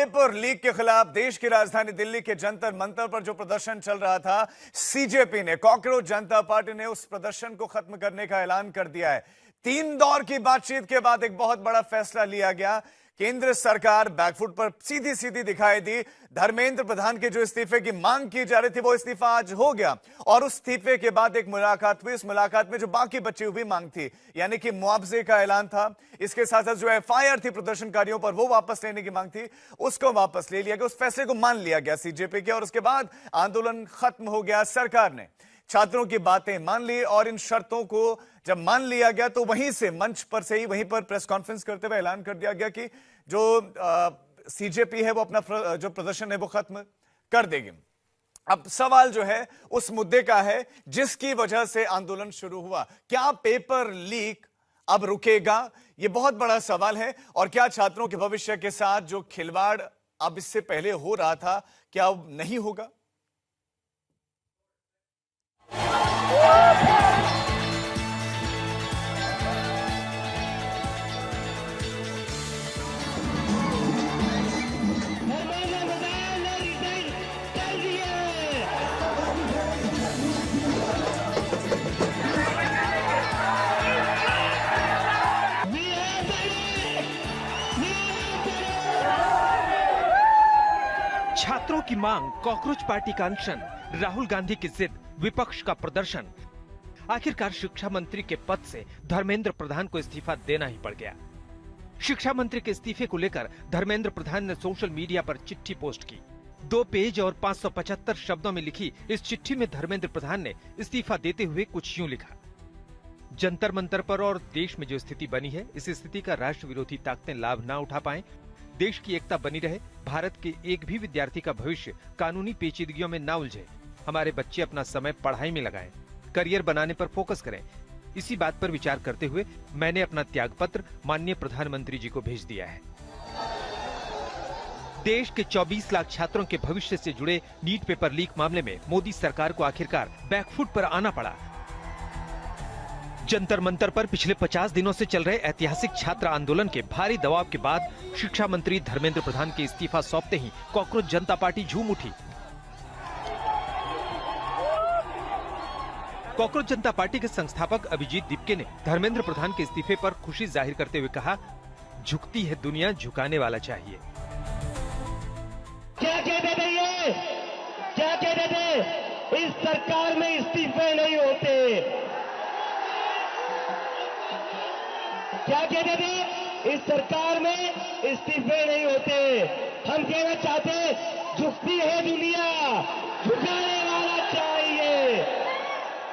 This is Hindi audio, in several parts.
पेपर लीक के खिलाफ देश की राजधानी दिल्ली के जंतर मंतर पर जो प्रदर्शन चल रहा था, सीजेपी ने, कॉकरोच जनता पार्टी ने उस प्रदर्शन को खत्म करने का ऐलान कर दिया है। 3 दौर की बातचीत के बाद एक बहुत बड़ा फैसला लिया गया। केंद्र सरकार बैकफुट पर सीधी सीधी दिखाई दी। धर्मेंद्र प्रधान के जो इस्तीफे की मांग की जा रही थी, वो इस्तीफा आज हो गया और उस इस्तीफे के बाद एक मुलाकात हुई। उस मुलाकात में जो बाकी बची हुई मांग थी, यानी कि मुआवजे का ऐलान था, इसके साथ साथ जो एफआईआर थी प्रदर्शनकारियों पर, वो वापस लेने की मांग थी, उसको वापस ले लिया गया। उस फैसले को मान लिया गया सीजेपी के और उसके बाद आंदोलन खत्म हो गया। सरकार ने छात्रों की बातें मान ली और इन शर्तों को जब मान लिया गया तो वहीं से, मंच पर से ही, वहीं पर प्रेस कॉन्फ्रेंस करते हुए ऐलान कर दिया गया कि जो सीजेपी है वो अपना जो प्रदर्शन है वो खत्म कर देगी। अब सवाल जो है उस मुद्दे का है जिसकी वजह से आंदोलन शुरू हुआ। क्या पेपर लीक अब रुकेगा? यह बहुत बड़ा सवाल है। और क्या छात्रों के भविष्य के साथ जो खिलवाड़ अब इससे पहले हो रहा था, क्या अब नहीं होगा? छात्रों की मांग, कॉकरोच पार्टी का अनशन, राहुल गांधी की जिद, विपक्ष का प्रदर्शन। आखिरकार शिक्षा मंत्री के पद से धर्मेंद्र प्रधान को इस्तीफा देना ही पड़ गया। शिक्षा मंत्री के इस्तीफे को लेकर धर्मेंद्र प्रधान ने सोशल मीडिया पर चिट्ठी पोस्ट की। 2 पेज और 575 शब्दों में लिखी इस चिट्ठी में धर्मेंद्र प्रधान ने इस्तीफा देते हुए कुछ यूं लिखा। जंतर मंतर पर और देश में जो स्थिति बनी है, इस स्थिति का राष्ट्र विरोधी ताकतें लाभ न उठा पाएं, देश की एकता बनी रहे, भारत के एक भी विद्यार्थी का भविष्य कानूनी पेचीदगियों में न उलझे, हमारे बच्चे अपना समय पढ़ाई में लगाएं, करियर बनाने पर फोकस करें। इसी बात पर विचार करते हुए मैंने अपना त्यागपत्र माननीय प्रधानमंत्री जी को भेज दिया है। देश के 24 लाख छात्रों के भविष्य से जुड़े नीट पेपर लीक मामले में मोदी सरकार को आखिरकार बैकफुट पर आना पड़ा। जंतर मंतर पर पिछले 50 दिनों से चल रहे ऐतिहासिक छात्र आंदोलन के भारी दबाव के बाद शिक्षा मंत्री धर्मेंद्र प्रधान के इस्तीफा सौंपते ही कॉकरोच जनता पार्टी झूम उठी। कॉकरोच जनता पार्टी के संस्थापक अभिजीत दीपके ने धर्मेंद्र प्रधान के इस्तीफे पर खुशी जाहिर करते हुए कहा, झुकती है दुनिया, झुकाने वाला चाहिए। क्या कहते थे ये? क्या कहते थे? इस सरकार में इस्तीफे नहीं होते। क्या कहते थे? इस सरकार में इस्तीफे नहीं होते। हम कहना चाहते, झुकती है दुनिया, झुकाने वाला चाहिए।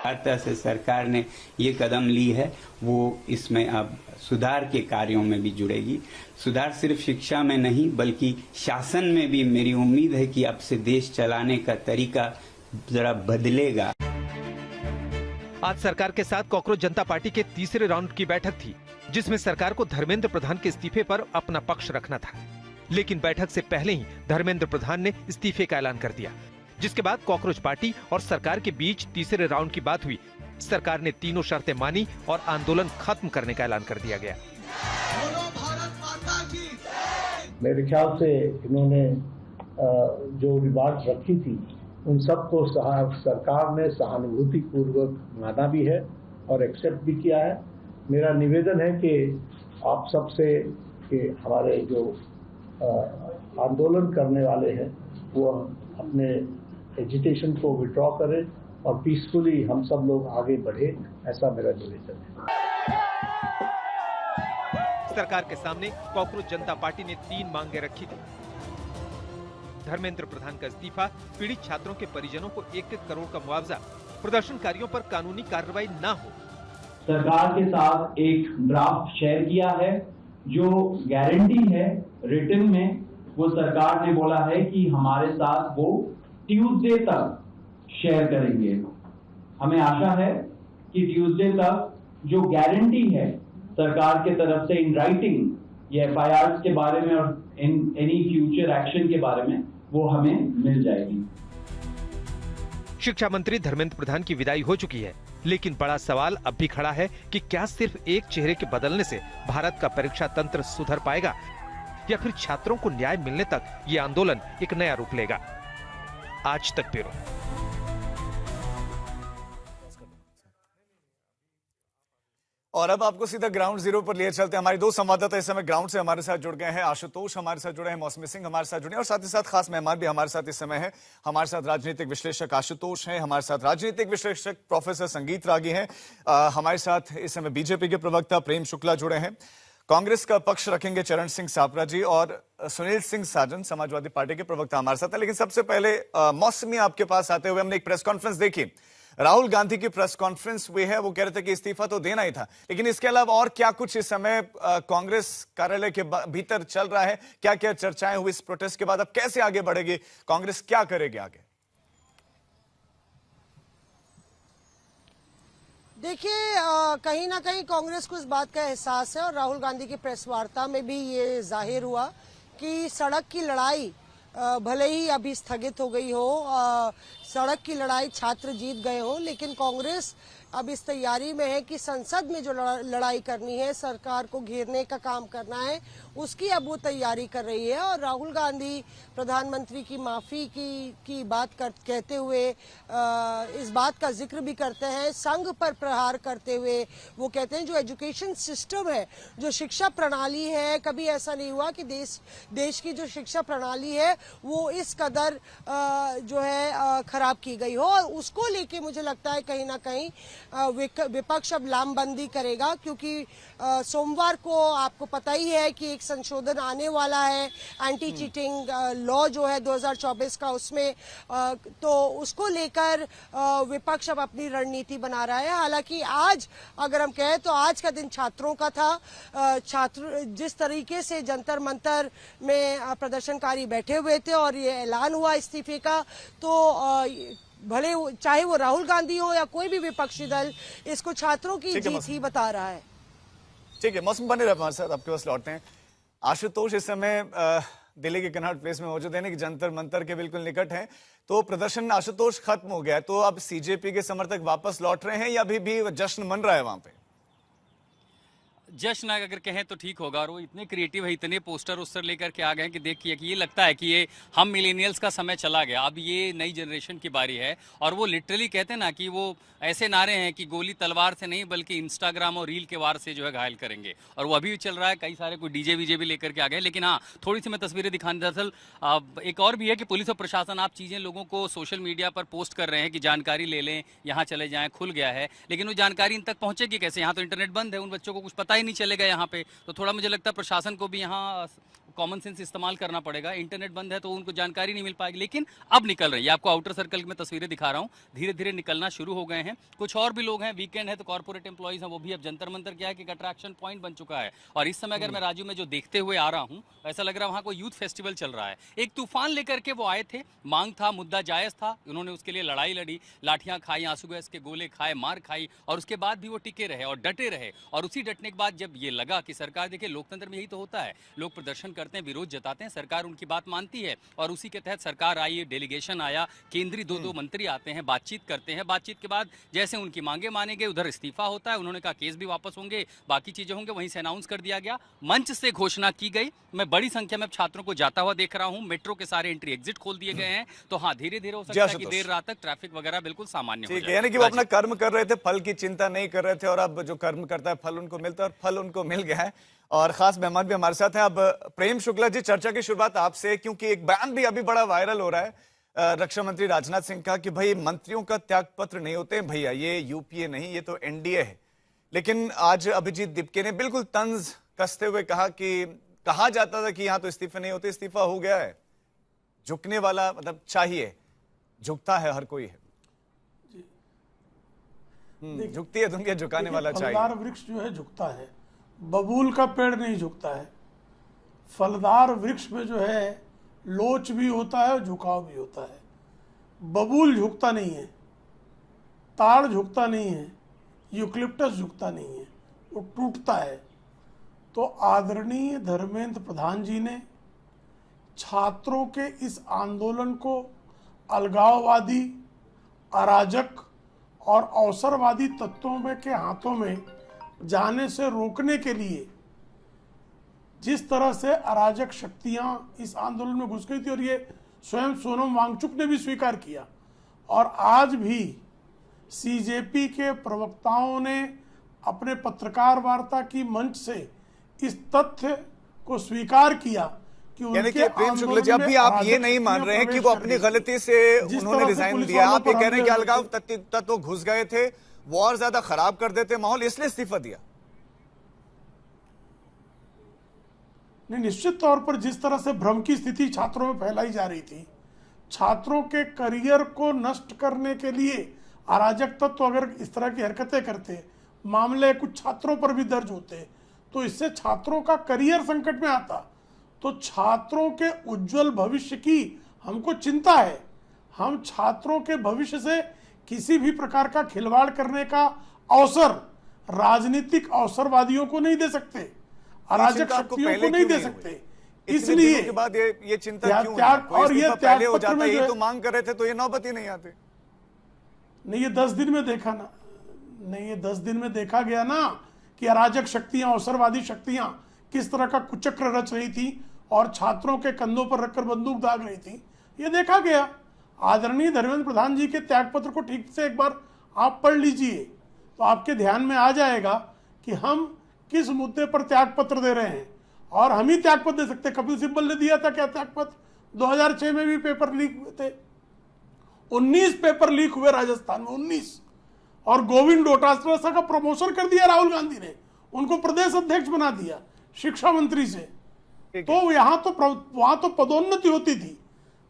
हर तरह से सरकार ने ये कदम ली है, वो इसमें अब सुधार के कार्यों में भी जुड़ेगी। सुधार सिर्फ शिक्षा में नहीं बल्कि शासन में भी मेरी उम्मीद है कि अब से देश चलाने का तरीका जरा बदलेगा। आज सरकार के साथ कॉकरोच जनता पार्टी के तीसरे राउंड की बैठक थी, जिसमें सरकार को धर्मेंद्र प्रधान के इस्तीफे पर अपना पक्ष रखना था। लेकिन बैठक से पहले ही धर्मेंद्र प्रधान ने इस्तीफे का ऐलान कर दिया, जिसके बाद कॉकरोच पार्टी और सरकार के बीच तीसरे राउंड की बात हुई। सरकार ने तीनों शर्तें मानी और आंदोलन खत्म करने का ऐलान कर दिया गया। मेरे ख्याल से इन्होंने जो डिमांड रखी थी उन सबको सरकार ने सहानुभूति पूर्वक माना भी है और एक्सेप्ट भी किया है। मेरा निवेदन है कि आप सबसे कि हमारे जो आंदोलन करने वाले हैं वो अपने एजिटेशन को विड्रॉ करें और पीसफुली हम सब लोग आगे बढ़े, ऐसा मेरा निवेदन है। सरकार के सामने कॉकरोच जनता पार्टी ने 3 मांगे रखी थी। धर्मेंद्र प्रधान का इस्तीफा, पीड़ित छात्रों के परिजनों को 1-1 करोड़ का मुआवजा, प्रदर्शनकारियों पर कानूनी कार्रवाई न हो। सरकार के साथ एक ड्राफ्ट शेयर किया है, जो गारंटी है रिटन में, वो सरकार ने बोला है कि हमारे साथ वो ट्यूसडे तक शेयर करेंगे। हमें आशा है कि ट्यूसडे तक जो गारंटी है सरकार के तरफ से इन राइटिंग ये एफआईआर के बारे में और एनी फ्यूचर एक्शन के बारे में वो हमें मिल जाएगी। शिक्षा मंत्री धर्मेंद्र प्रधान की विदाई हो चुकी है, लेकिन बड़ा सवाल अब भी खड़ा है कि क्या सिर्फ एक चेहरे के बदलने से भारत का परीक्षा तंत्र सुधर पाएगा, या फिर छात्रों को न्याय मिलने तक ये आंदोलन एक नया रूप लेगा। आज तक ब्यूरो। और अब आपको सीधा ग्राउंड जीरो पर लिए चलते हैं। हमारे दो संवाददाता इस समय ग्राउंड से हमारे साथ जुड़ गए हैं। आशुतोष हमारे साथ जुड़े हैं, मौसमी सिंह हमारे साथ जुड़े हैं और साथ ही साथ खास मेहमान भी हमारे साथ इस समय है। हमारे साथ राजनीतिक विश्लेषक आशुतोष हैं, हमारे साथ राजनीतिक विश्लेषक प्रोफेसर संगीत रागी हैं, हमारे साथ इस समय बीजेपी के प्रवक्ता प्रेम शुक्ला जुड़े हैं, कांग्रेस का पक्ष रखेंगे चरण सिंह सापरा जी और सुनील सिंह साजन समाजवादी पार्टी के प्रवक्ता हमारे साथ है। लेकिन सबसे पहले मौसमी आपके पास आते हुए हमने एक प्रेस कॉन्फ्रेंस देखी, राहुल गांधी की प्रेस कॉन्फ्रेंस हुई है। वो कह रहे थे कि इस्तीफा तो देना ही था, लेकिन इसके अलावा और क्या कुछ इस समय कांग्रेस कार्यालय के भीतर चल रहा है? क्या क्या चर्चाएं हुई इस प्रोटेस्ट के बाद? अब कैसे आगे बढ़ेगी कांग्रेस, क्या करेगी आगे? देखिए, कहीं ना कहीं कांग्रेस को इस बात का एहसास है और राहुल गांधी की प्रेस वार्ता में भी ये जाहिर हुआ कि सड़क की लड़ाई भले ही अभी स्थगित हो गई हो, सड़क की लड़ाई छात्र जीत गए हो, लेकिन कांग्रेस अब इस तैयारी में है कि संसद में जो लड़ाई करनी है, सरकार को घेरने का काम करना है, उसकी अब वो तैयारी कर रही है। और राहुल गांधी प्रधानमंत्री की माफी की बात कहते हुए इस बात का जिक्र भी करते हैं, संघ पर प्रहार करते हुए वो कहते हैं जो एजुकेशन सिस्टम है, जो शिक्षा प्रणाली है, कभी ऐसा नहीं हुआ कि देश की जो शिक्षा प्रणाली है वो इस कदर जो है खराब की गई हो। और उसको लेके मुझे लगता है कहीं ना कहीं विपक्ष अब लामबंदी करेगा, क्योंकि सोमवार को आपको पता ही है कि एक संशोधन आने वाला है एंटी चीटिंग लॉ जो है 2024 का, उसमें तो उसको लेकर विपक्ष अब अपनी रणनीति बना रहा है। हालांकि आज अगर हम कहें तो आज का दिन छात्रों का था। छात्र जिस तरीके से जंतर मंतर में प्रदर्शनकारी बैठे हुए थे और ये ऐलान हुआ इस्तीफे का, तो भले चाहे वो राहुल गांधी हो या कोई भी विपक्षी दल, इसको छात्रों की जीत ही बता रहा है। ठीक है, मौसम बने रहे हमारे साथ, आपके पास लौटते हैं। आशुतोष इस समय दिल्ली के कनॉट प्लेस में मौजूद है कि जंतर मंतर के बिल्कुल निकट हैं, तो प्रदर्शन आशुतोष खत्म हो गया है, तो अब सीजेपी के समर्थक वापस लौट रहे हैं या अभी भी जश्न मन रहा है वहां पे? जश्न अगर कहें तो ठीक होगा। और वो इतने क्रिएटिव है, इतने पोस्टर उस्टर लेकर के आ गए कि देखिए कि ये लगता है कि ये हम मिलेनियल्स का समय चला गया, अब ये नई जनरेशन की बारी है। और वो लिटरली कहते हैं ना कि वो ऐसे नारे हैं कि गोली तलवार से नहीं बल्कि इंस्टाग्राम और रील के वार से जो है घायल करेंगे, और वो अभी भी चल रहा है। कई सारे कोई डीजे वीजे भी लेकर के आ गए। लेकिन हाँ, थोड़ी सी मैं तस्वीरें दिखाने, दरअसल एक और भी है कि पुलिस और प्रशासन आप चीज़ें लोगों को सोशल मीडिया पर पोस्ट कर रहे हैं कि जानकारी ले लें, यहाँ चले जाएँ, खुल गया है, लेकिन वो जानकारी इन तक पहुँचेगी कैसे? यहाँ तो इंटरनेट बंद है, उन बच्चों को कुछ पता ही नहीं चलेगा यहाँ पे। तो थोड़ा मुझे लगता है प्रशासन को भी यहाँ कॉमन सेंस इस्तेमाल करना पड़ेगा। इंटरनेट बंद है तो उनको जानकारी नहीं मिल पाएगी, लेकिन अब निकल रही है। आपको आउटर सर्कल में तस्वीरें दिखा रहा हूँ, धीरे धीरे निकलना शुरू हो गए हैं। कुछ और भी लोग हैं, वीकेंड है तो कॉर्पोरेट एम्प्लॉइज हैं, वो भी अब जंतर मंतर क्या है कि अट्रैक्शन पॉइंट बन चुका है। और इस समय अगर मैं राजू में जो देखते हुए आ रहा हूँ, ऐसा लग रहा है वहाँ कोई यूथ फेस्टिवल चल रहा है। एक तूफान लेकर के वो आए थे, मांग था, मुद्दा जायज था, उन्होंने उसके लिए लड़ाई लड़ी, लाठियां खाई, आंसू गैस के गोले खाए, मार खाई, और उसके बाद भी वो टिके रहे और डटे रहे। और उसी डटने के बाद जब ये लगा कि सरकार, देखिए लोकतंत्र में यही तो होता है, लोग प्रदर्शन करते हैं, विरोध जताते हैं, सरकार उनकी बात मानती है, और उसी के तहत सरकार आई, डेलीगेशन आया, केंद्रीय दो मंत्री आते हैं, बातचीत करते हैं। बातचीत के बाद जैसे उनकी मांगे माने गए, उधर इस्तीफा होता है, उन्होंने कहा केस भी वापस होंगे, बाकी चीजें होंगे, वहीं से अनाउंस कर दिया गया, मंच से घोषणा की गई। मैं बड़ी संख्या में छात्रों को जाता हुआ देख रहा हूं, मेट्रो के सारे एंट्री एग्जिट खोल दिए गए हैं। तो हाँ, धीरे धीरे हो सकता है कि देर रात तक ट्रैफिक वगैरह बिल्कुल सामान्य हो जाए। यानी कि वो अपना कर्म कर रहे थे, फल की चिंता नहीं कर रहे थे, और अब जो कर्म करता है फल उनको मिलता है, और फल उनको मिल गया है। और खास मेहमान भी हमारे साथ हैं। अब प्रेम शुक्ला जी, चर्चा की शुरुआत आपसे, क्योंकि एक बयान भी अभी बड़ा वायरल हो रहा है रक्षा मंत्री राजनाथ सिंह का कि भाई मंत्रियों का त्याग पत्र नहीं होते भैया, ये यूपीए नहीं, ये तो एनडीए है। लेकिन आज अभिजीत दिपके ने बिल्कुल तंज कसते हुए कहा कि कहा जाता था कि यहाँ तो इस्तीफे नहीं होते, इस्तीफा हो गया है, झुकने वाला मतलब चाहिए, झुकता है हर कोई है, झुकती है दुनिया, झुकाने वाला चाहिए। फलदार वृक्ष जो है झुकता है, बबूल का पेड़ नहीं झुकता है। फलदार वृक्ष में जो है लोच भी होता है और झुकाव भी होता है। बबूल झुकता नहीं है, ताड़ झुकता नहीं है, यूकलिप्टस झुकता नहीं है, वो टूटता है। तो आदरणीय धर्मेंद्र प्रधान जी ने छात्रों के इस आंदोलन को अलगाववादी, अराजक और अवसरवादी तत्वों में के हाथों में जाने से रोकने के लिए जिस तरह से अराजक शक्तियां इस आंदोलन में घुस गई थी, और ये स्वयं सोनम वांगचुक ने भी स्वीकार किया, और आज भी सीजेपी के प्रवक्ताओं ने अपने पत्रकार वार्ता की मंच से इस तथ्य को स्वीकार किया कि यानी उनके कि प्रेम शुक्ला जी, आंदोलन अभी में आप ये अराजक नहीं मान शक्तियां रहे हैं कि प्रवेश वो कर अपनी गई। गलती से जिस उन्होंने तरह से रिजाइन पुलिस दिया, वालों आप ये पर कह रहे हैं कि हमले अलगाव होते तत्व घुस गए थे, वो और ज्यादा खराब कर देते माहौल, इसलिए इस्तीफा दिया? नहीं, निश्चित तौर पर जिस तरह से भ्रम की स्थिति छात्रों में फैलाई जा रही थी, छात्रों के करियर को नष्ट करने के लिए अराजक तत्व अगर इस तरह की हरकतें करते, मामले कुछ छात्रों पर भी दर्ज होते, तो इससे छात्रों का करियर संकट में आता। तो छात्रों के उज्जवल भविष्य की हमको चिंता है। हम छात्रों के भविष्य से किसी भी प्रकार का खिलवाड़ करने का अवसर राजनीतिक अवसरवादियों को नहीं दे सकते, अराजक शक्तियों को नहीं दे सकते। इसलिए के बाद ये चिंता क्यों त्याग है? कोई और ये इस्तीफा त्याग पहले हो पत्र जाता, में जो ये है- तो मांग कर रहे थे, तो ये नौबत ही नहीं आते। नहीं, ये 10 दिन में देखा ना, नहीं ये 10 दिन में देखा गया ना कि अराजक शक्तियां, अवसरवादी शक्तियां किस तरह का कुचक्र रच रही थी और छात्रों के कंधों पर रखकर बंदूक दाग रही थी, ये देखा गया। आदरणीय धर्मेंद्र प्रधान जी के त्यागपत्र को ठीक से एक बार आप पढ़ लीजिए, तो आपके ध्यान में आ जाएगा कि हम किस मुद्दे पर त्यागपत्र दे रहे हैं। और हम ही त्यागपत्र दे सकते, कपिल सिब्बल ने दिया था क्या त्यागपत्र? 2006 में भी पेपर लीक हुए थे, 19 पेपर लीक हुए राजस्थान में, 19। और गोविंद डोटासरा का प्रमोशन कर दिया राहुल गांधी ने, उनको प्रदेश अध्यक्ष बना दिया शिक्षा मंत्री से। तो वहां तो पदोन्नति होती थी।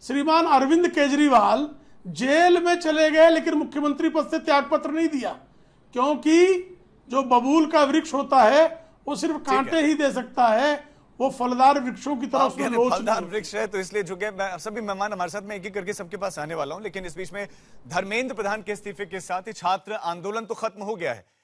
श्रीमान अरविंद केजरीवाल जेल में चले गए, लेकिन मुख्यमंत्री पद से त्यागपत्र नहीं दिया, क्योंकि जो बबूल का वृक्ष होता है वो सिर्फ कांटे ही दे सकता है, वो फलदार वृक्षों की तरफ उसमें लोच फलदार नहीं। वृक्ष है, तो इसलिए झुके। सभी मेहमान हमारे साथ में एक एक करके सबके पास आने वाला हूं, लेकिन इस बीच में धर्मेंद्र प्रधान के इस्तीफे के साथ ही छात्र आंदोलन तो खत्म हो गया है,